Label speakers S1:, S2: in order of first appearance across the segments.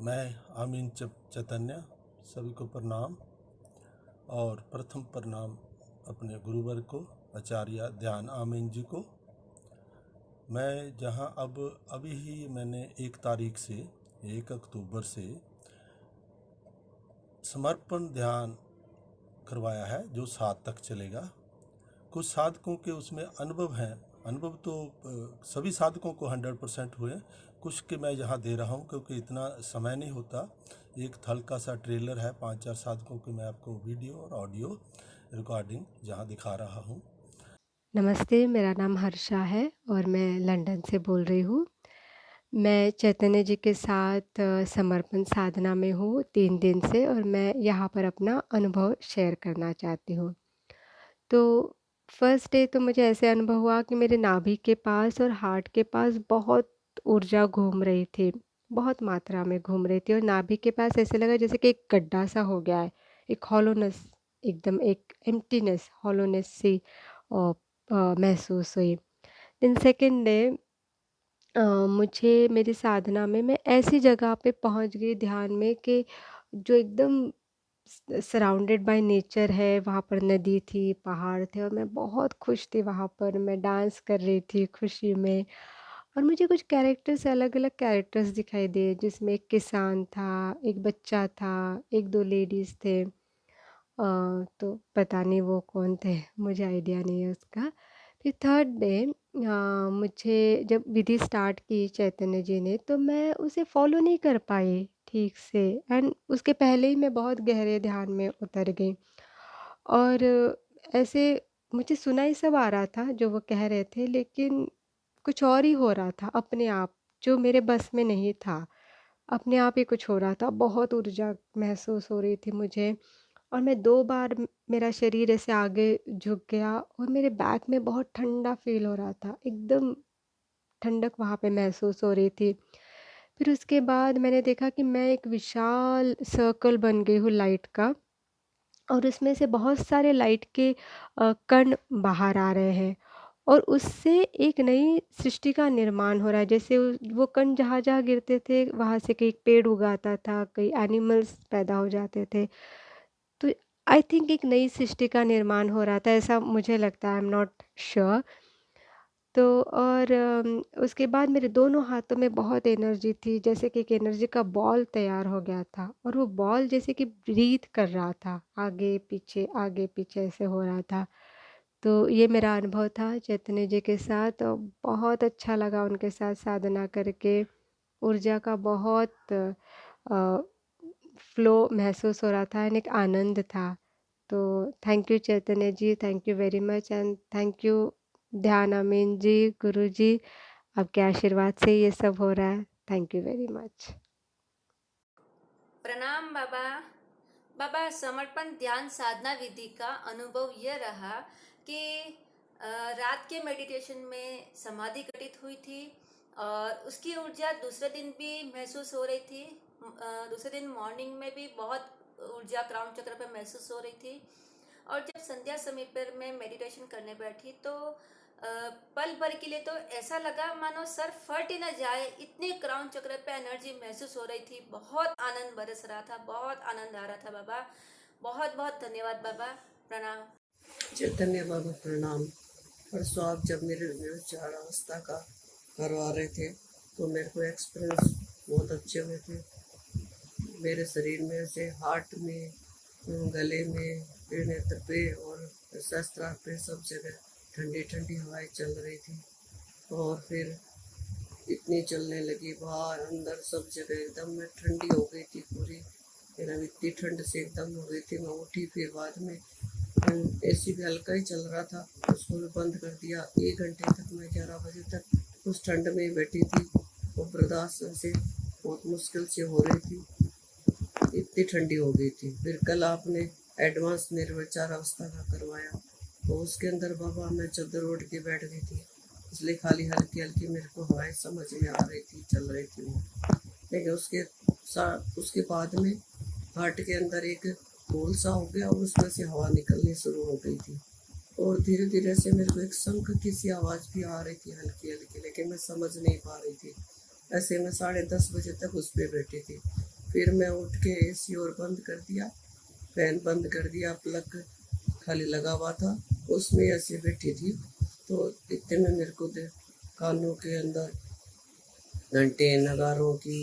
S1: मैं आमीन चैतन्य सभी को प्रणाम। और प्रथम प्रणाम अपने गुरुवर को, आचार्य ध्यान आमीन जी को। मैं जहां अभी ही मैंने 1 अक्टूबर से समर्पण ध्यान करवाया है, जो 7 तक चलेगा। कुछ साधकों के उसमें अनुभव हैं। अनुभव तो सभी साधकों को 100% हुए। कुछ के मैं यहाँ दे रहा हूँ क्योंकि इतना समय नहीं होता। एक हल्का सा ट्रेलर है, 5-4 साधकों के मैं आपको वीडियो और ऑडियो रिकॉर्डिंग यहाँ दिखा रहा हूँ।
S2: नमस्ते, मेरा नाम हर्षा है और मैं लंदन से बोल रही हूँ। मैं चैतन्य जी के साथ समर्पण साधना में हूँ 3 दिन से और मैं यहाँ पर अपना अनुभव शेयर करना चाहती हूँ। तो फर्स्ट डे तो मुझे ऐसे अनुभव हुआ कि मेरे नाभि के पास और हार्ट के पास बहुत ऊर्जा घूम रही थी, बहुत मात्रा में घूम रही थी और नाभि के पास ऐसे लगा जैसे कि एक गड्ढा सा हो गया है, एक हॉलोनेस, एकदम एक एम्प्टीनेस, हॉलोनेस सी अ महसूस हुई। देन सेकंड डे मुझे मेरी साधना में मैं ऐसी जगह पे पहुंच गई ध्यान में कि जो एकदम सराउंडेड बाय नेचर है, वहाँ पर नदी थी, पहाड़ थे और मैं बहुत खुश थी वहाँ पर, मैं डांस कर रही थी खुशी में। और मुझे कुछ कैरेक्टर्स, अलग-अलग कैरेक्टर्स दिखाई दिए, जिसमें एक किसान था, एक बच्चा था, 1-2 लेडीज़ थे। तो पता नहीं वो कौन थे, मुझे आइडिया नहीं है उसका। फिर थर्ड डे मुझे जब विधि स्टार्ट की चैतन्य जी ने, तो मैं उसे फ़ॉलो नहीं कर पाई ठीक से एंड उसके पहले ही मैं बहुत गहरे ध्यान में उतर गई। और ऐसे मुझे सुनाई सब आ रहा था जो वो कह रहे थे, लेकिन कुछ और ही हो रहा था अपने आप, जो मेरे बस में नहीं था। अपने आप ही कुछ हो रहा था, बहुत ऊर्जा महसूस हो रही थी मुझे और मैं 2 बार मेरा शरीर ऐसे आगे झुक गया और मेरे बैक में बहुत ठंडा फ़ील हो रहा था, एकदम ठंडक वहाँ पे महसूस हो रही थी। फिर उसके बाद मैंने देखा कि मैं एक विशाल सर्कल बन गई हूँ लाइट का और उसमें से बहुत सारे लाइट के कण बाहर आ रहे हैं और उससे एक नई सृष्टि का निर्माण हो रहा है। जैसे वो कण जहाँ-जहाँ गिरते थे, वहाँ से कहीं पेड़ उगाता था, कई एनिमल्स पैदा हो जाते थे। तो आई थिंक एक नई सृष्टि का निर्माण हो रहा था, ऐसा मुझे लगता है, आई एम नॉट श्योर। तो और उसके बाद मेरे दोनों हाथों में बहुत एनर्जी थी, जैसे कि एक एनर्जी का बॉल तैयार हो गया था और वो बॉल जैसे कि ब्रीथ कर रहा था, आगे पीछे ऐसे हो रहा था। तो ये मेरा अनुभव था चैतन्य जी के साथ और बहुत अच्छा लगा उनके साथ साधना करके। ऊर्जा का बहुत फ्लो महसूस हो रहा था एंड एक आनंद था। तो thank you Chaitanya ji, thank you very much and thank you Dhyan Amin जी, गुरु जी, आपके आशीर्वाद से ये सब हो रहा है। Thank you very much.
S3: प्रणाम बाबा। बाबा, समर्पण ध्यान साधना विधि का अनुभव यह रहा कि रात के मेडिटेशन में समाधि घटित हुई थी और उसकी ऊर्जा दूसरे दिन भी महसूस हो रही थी। दूसरे दिन मॉर्निंग में भी बहुत ऊर्जा क्राउन चक्र पर महसूस हो रही थी। और जब संध्या समय पर मैं मेडिटेशन करने बैठी तो पल भर के लिए तो ऐसा लगा मानो सर फट ही न जाए, इतने क्राउन चक्र पे एनर्जी महसूस हो रही थी। बहुत आनंद बरस रहा था, बहुत आनंद आ रहा था बाबा। बहुत बहुत धन्यवाद बाबा। प्रणाम।
S4: चैतन्य बाबा प्रणाम। परसों आप जब मेरे विचार अवस्था का करवा रहे थे तो मेरे को एक्सपीरियंस बहुत अच्छे हुए थे। मेरे शरीर में से हार्ट में, गले में, फिर नेत्र पे और शस्त्रार पे सब जगह ठंडी ठंडी हवाएं चल रही थी। और फिर इतनी चलने लगी, बाहर अंदर सब जगह एकदम मैं ठंडी हो गई थी पूरी। फिर अब इतनी ठंड से एकदम हो गई थी, मैं उठी। फिर बाद में एसी भी हल्का ही चल रहा था, उसको भी बंद कर दिया। 1 घंटे तक मैं 11 बजे तक उस ठंड में ही बैठी थी। वो बर्दाश्त से बहुत मुश्किल से हो रही थी, इतनी ठंडी हो गई थी। फिर कल आपने एडवांस निर्विचार अवस्था का करवाया तो उसके अंदर बाबा मैं चद्दर ओढ़ के बैठ गई थी, इसलिए खाली हल्की हल्की मेरे को हवाएं समझ में आ रही थी, चल रही थी वो। लेकिन उसके बाद में हार्ट के अंदर एक होल सा हो गया और उसमें से हवा निकलनी शुरू हो गई थी। और धीरे धीरे से मेरे को एक शंख की सी आवाज़ भी आ रही थी, हल्की हल्की, लेकिन मैं समझ नहीं पा रही थी। ऐसे मैं 10:30 बजे तक उस पर बैठी थी। फिर मैं उठ के एसी और बंद कर दिया, फैन बंद कर दिया, प्लग खाली लगा हुआ था, उसमें ऐसे बैठी थी। तो इतने में मेरे को कानों के अंदर घंटे नगारों की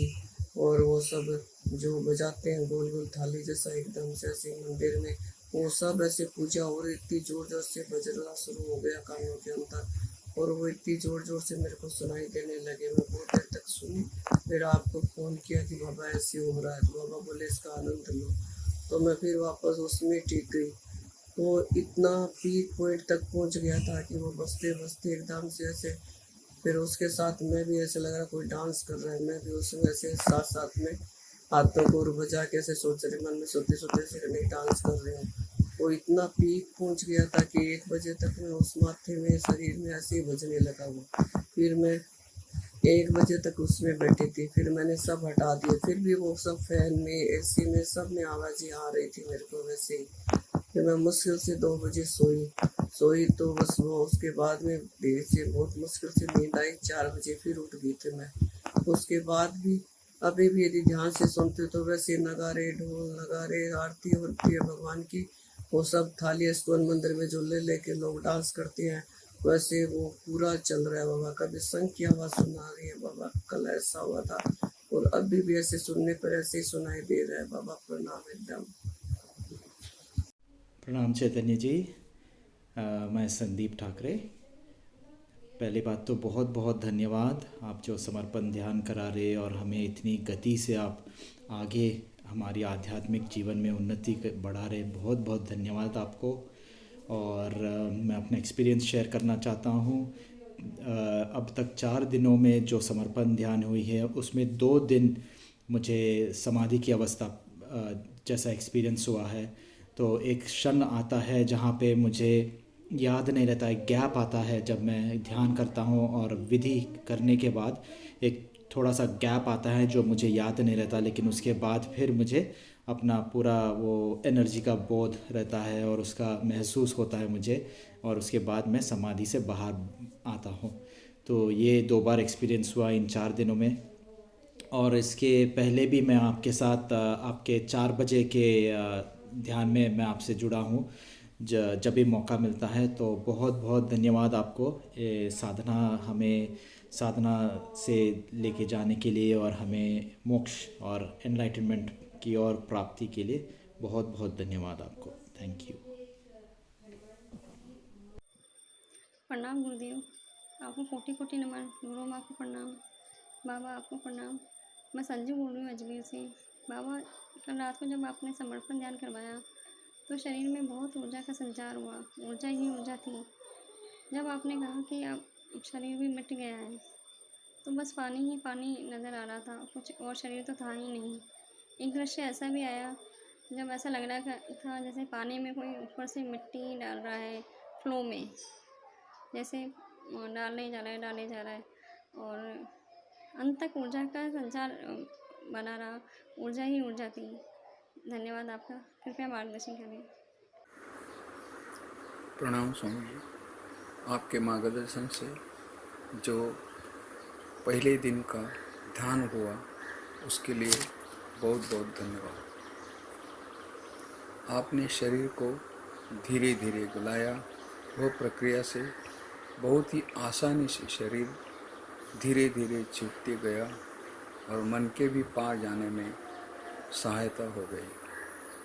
S4: और वो सब जो बजाते हैं गोल गोल थाली जैसा एकदम से ऐसे मंदिर में, वो सब ऐसे पूजा हो रही, इतनी जोर जोर से बजना शुरू हो गया कानों के अंदर, और वो इतनी जोर जोर से मेरे को सुनाई देने लगे। मैं बहुत देर तक सुनी, फिर आपको फ़ोन किया कि बाबा ऐसे हो रहा है, तो बाबा बोले इसका आनंद लो। तो मैं फिर वापस उसमें टिक गई। तो इतना पीक पॉइंट तक पहुंच गया था कि वो बसते बसते एकदम से ऐसे, फिर उसके साथ मैं भी ऐसे लग रहा कोई डांस कर रहा है, मैं भी उसमें ऐसे साथ साथ में हाथों को बजा के ऐसे सोच रहे, मन में सोते सोते ऐसे नहीं डांस कर रहे हैं। वो इतना पीक पहुंच गया था कि 1 बजे तक मैं उस माथे में शरीर में ऐसे ही बजने लगा वो। फिर मैं 1 बजे तक उसमें बैठी थी, फिर मैंने सब हटा दिए, फिर भी वो सब फैन में एसी में सब में आवाज़ें आ रही थी मेरे को वैसे ही। फिर मैं मुश्किल से 2 बजे सोई तो बस वो उसके बाद में देर से बहुत मुश्किल से नींद आई। 4 बजे फिर उठ गई थी मैं। उसके बाद भी अभी भी यदि ध्यान से सुनते तो वैसे नगारे ढोल नगारे आरती होती है भगवान की, वो सब थाली इस्कॉन मंदिर में जो ले लेके लोग डांस करते हैं वैसे वो पूरा चल रहा है बाबा। कभी शंख की आवाज़ सुना रही है बाबा, कल ऐसा हुआ था और अभी भी ऐसे सुनने पर ऐसे ही सुनाई दे रहा है बाबा। प्रणाम एकदम।
S5: प्रणाम चैतन्य जी। मैं संदीप ठाकरे। पहली बात तो बहुत बहुत धन्यवाद, आप जो समर्पण ध्यान करा रहे और हमें इतनी गति से आप आगे हमारी आध्यात्मिक जीवन में उन्नति बढ़ा रहे, बहुत बहुत धन्यवाद आपको। और मैं अपना एक्सपीरियंस शेयर करना चाहता हूँ। अब तक 4 दिनों में जो समर्पण ध्यान हुई है उसमें 2 दिन मुझे समाधि की अवस्था जैसा एक्सपीरियंस हुआ है। तो एक क्षण आता है जहाँ पे मुझे याद नहीं रहता है, गैप आता है जब मैं ध्यान करता हूँ और विधि करने के बाद एक थोड़ा सा गैप आता है जो मुझे याद नहीं रहता, लेकिन उसके बाद फिर मुझे अपना पूरा वो एनर्जी का बोध रहता है और उसका महसूस होता है मुझे, और उसके बाद मैं समाधि से बाहर आता हूँ। तो ये 2 बार एक्सपीरियंस हुआ इन 4 दिनों में। और इसके पहले भी मैं आपके साथ आपके 4 बजे के ध्यान में मैं आपसे जुड़ा हूँ जब भी मौका मिलता है। तो बहुत बहुत धन्यवाद आपको, ये साधना हमें साधना से लेके जाने के लिए और हमें मोक्ष और एनलाइटनमेंट की ओर प्राप्ति के लिए बहुत बहुत धन्यवाद आपको। Thank you.
S6: प्रणाम गुरुदेव, आपको कोटि कोटि नमन। गुरु माँ को प्रणाम, बाबा आपको प्रणाम। मैं संजू बोल रही हूँ अजमेर से। बाबा, कल रात को जब आपने समर्पण ध्यान करवाया तो शरीर में बहुत ऊर्जा का संचार हुआ, ऊर्जा ही ऊर्जा थी। जब आपने कहा कि अब शरीर भी मिट गया है तो बस पानी ही पानी नज़र आ रहा था, कुछ और शरीर तो था ही नहीं। एक दृश्य ऐसा भी आया जब ऐसा लग रहा था जैसे पानी में कोई ऊपर से मिट्टी डाल रहा है, फ्लो में जैसे डाले जा रहा है और अंत तक ऊर्जा का संचार बना रहा, ऊर्जा ही ऊर्जा थी। धन्यवाद आपका, कृपया मार्गदर्शन करें।
S7: प्रणाम स्वामी जी, आपके मार्गदर्शन से जो पहले दिन का ध्यान हुआ उसके लिए बहुत बहुत धन्यवाद। आपने शरीर को धीरे धीरे बुलाया, वो प्रक्रिया से बहुत ही आसानी से शरीर धीरे धीरे छूटते गया और मन के भी पार जाने में सहायता हो गई।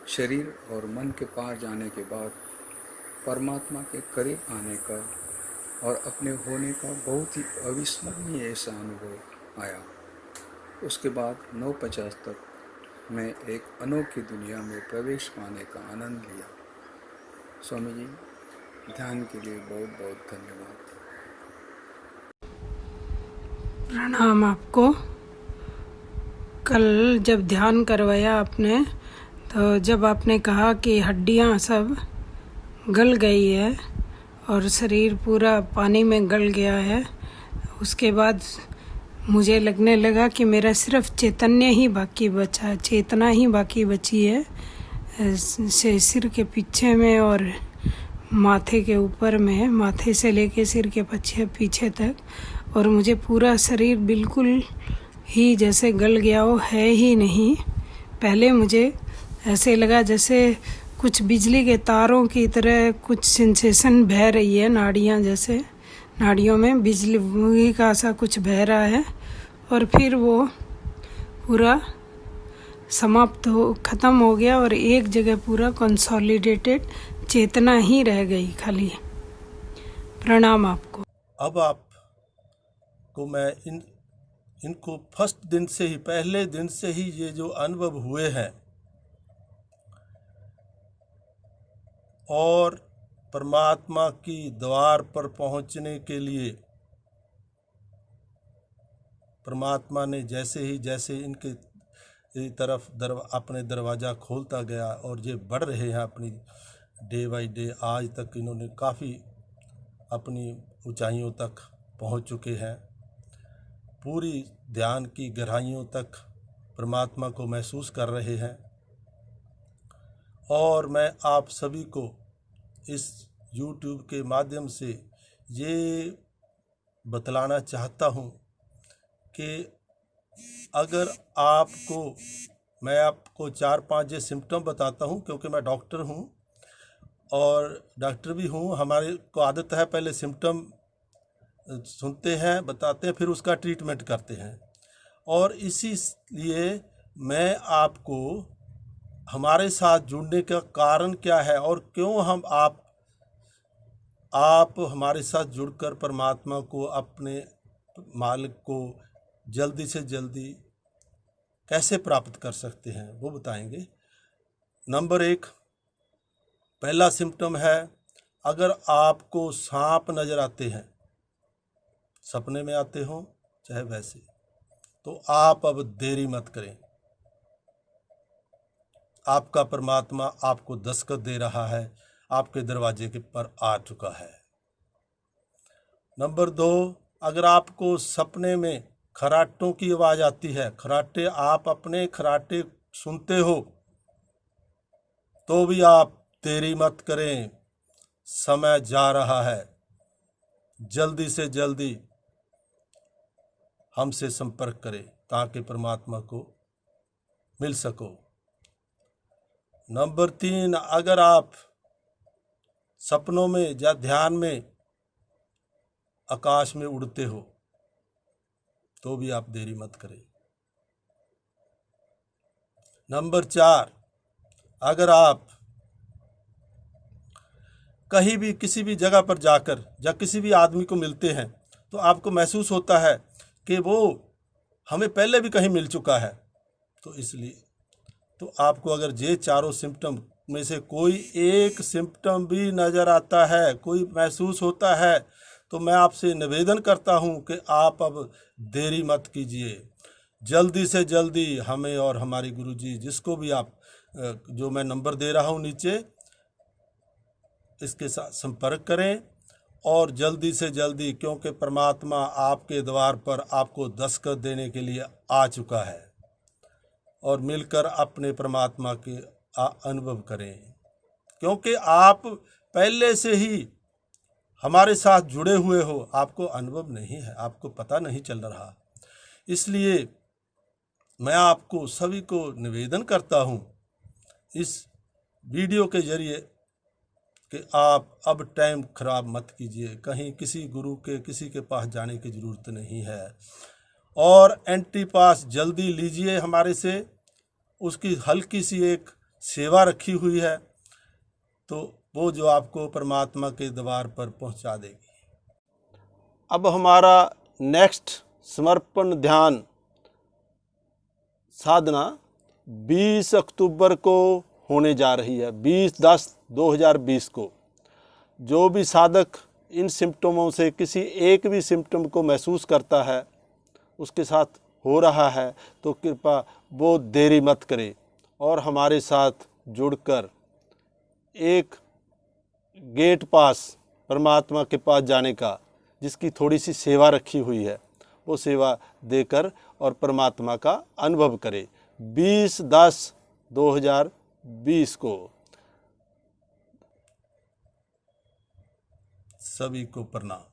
S7: शरीर और मन के पार जाने के बाद परमात्मा के करीब आने का और अपने होने का बहुत ही अविस्मरणीय ऐसा अनुभव आया। उसके बाद 9:50 तक मैं एक अनोखी दुनिया में प्रवेश पाने का आनंद लिया। स्वामी जी, ध्यान के लिए बहुत बहुत धन्यवाद।
S8: प्रणाम आपको। कल जब ध्यान करवाया आपने तो जब आपने कहा कि हड्डियां सब गल गई है और शरीर पूरा पानी में गल गया है, उसके बाद मुझे लगने लगा कि मेरा सिर्फ चैतन्य ही बाकी बचा, चेतना ही बाकी बची है सिर के पीछे में और माथे के ऊपर में, माथे से लेके सिर के पीछे तक। और मुझे पूरा शरीर बिल्कुल ही जैसे गल गया हो है ही नहीं, पहले मुझे ऐसे लगा जैसे कुछ बिजली के तारों की तरह कुछ सेंसेशन बह रही है, नाड़ियाँ जैसे, नाड़ियों में बिजली का सा कुछ बह रहा है, और फिर वो पूरा समाप्त हो ख़त्म हो गया और एक जगह पूरा कंसोलिडेटेड चेतना ही रह गई खाली। प्रणाम आपको।
S1: अब आपको मैं इनको फर्स्ट दिन से ही, पहले दिन से ही ये जो अनुभव हुए हैं और परमात्मा की द्वार पर पहुंचने के लिए परमात्मा ने जैसे इनके तरफ अपने दरवाज़ा खोलता गया और ये बढ़ रहे हैं अपनी डे बाय डे। आज तक इन्होंने काफ़ी अपनी ऊंचाइयों तक पहुंच चुके हैं, पूरी ध्यान की गहराइयों तक परमात्मा को महसूस कर रहे हैं। और मैं आप सभी को इस YouTube के माध्यम से ये बतलाना चाहता हूँ कि अगर मैं आपको 4-5 ये सिम्टम बताता हूँ, क्योंकि मैं डॉक्टर हूँ और डॉक्टर भी हूँ। हमारे को आदत है पहले सिम्टम सुनते हैं, बताते हैं, फिर उसका ट्रीटमेंट करते हैं। और इसीलिए मैं आपको हमारे साथ जुड़ने का कारण क्या है और क्यों हम आप हमारे साथ जुड़कर परमात्मा को, अपने मालिक को जल्दी से जल्दी कैसे प्राप्त कर सकते हैं वो बताएंगे। नंबर 1, पहला सिम्टम है, अगर आपको सांप नज़र आते हैं, सपने में आते हो चाहे वैसे, तो आप अब देरी मत करें। आपका परमात्मा आपको दस्तक दे रहा है, आपके दरवाजे के पर आ चुका है। नंबर 2, अगर आपको सपने में खराटों की आवाज़ आती है, खराटे, आप अपने खराटे सुनते हो, तो भी आप देरी मत करें, समय जा रहा है। जल्दी से जल्दी हमसे संपर्क करें ताकि परमात्मा को मिल सको। नंबर 3, अगर आप सपनों में या ध्यान में आकाश में उड़ते हो, तो भी आप देरी मत करें। नंबर 4, अगर आप कहीं भी किसी भी जगह पर जाकर या किसी भी आदमी को मिलते हैं तो आपको महसूस होता है कि वो हमें पहले भी कहीं मिल चुका है, तो इसलिए तो आपको अगर ये चारों सिम्टम में से कोई एक सिम्टम भी नज़र आता है, कोई महसूस होता है, तो मैं आपसे निवेदन करता हूं कि आप अब देरी मत कीजिए, जल्दी से जल्दी हमें और हमारे गुरुजी, जिसको भी आप जो मैं नंबर दे रहा हूं नीचे, इसके साथ संपर्क करें और जल्दी से जल्दी, क्योंकि परमात्मा आपके द्वार पर आपको दस्तक देने के लिए आ चुका है, और मिलकर अपने परमात्मा के अनुभव करें, क्योंकि आप पहले से ही हमारे साथ जुड़े हुए हो, आपको अनुभव नहीं है, आपको पता नहीं चल रहा। इसलिए मैं आपको सभी को निवेदन करता हूं इस वीडियो के जरिए कि आप अब टाइम ख़राब मत कीजिए, कहीं किसी गुरु के, किसी के पास जाने की ज़रूरत नहीं है, और एंट्री पास जल्दी लीजिए हमारे से। उसकी हल्की सी एक सेवा रखी हुई है, तो वो जो आपको परमात्मा के द्वार पर पहुंचा देगी। अब हमारा नेक्स्ट समर्पण ध्यान साधना 20 अक्टूबर को होने जा रही है, 20/10/2020 को। जो भी साधक इन सिम्टमों से किसी एक भी सिम्टम को महसूस करता है, उसके साथ हो रहा है, तो कृपया वो देरी मत करे और हमारे साथ जुड़कर एक गेट पास परमात्मा के पास जाने का, जिसकी थोड़ी सी सेवा रखी हुई है, वो सेवा देकर और परमात्मा का अनुभव करे 20/10/2020 को। सभी को प्रणाम।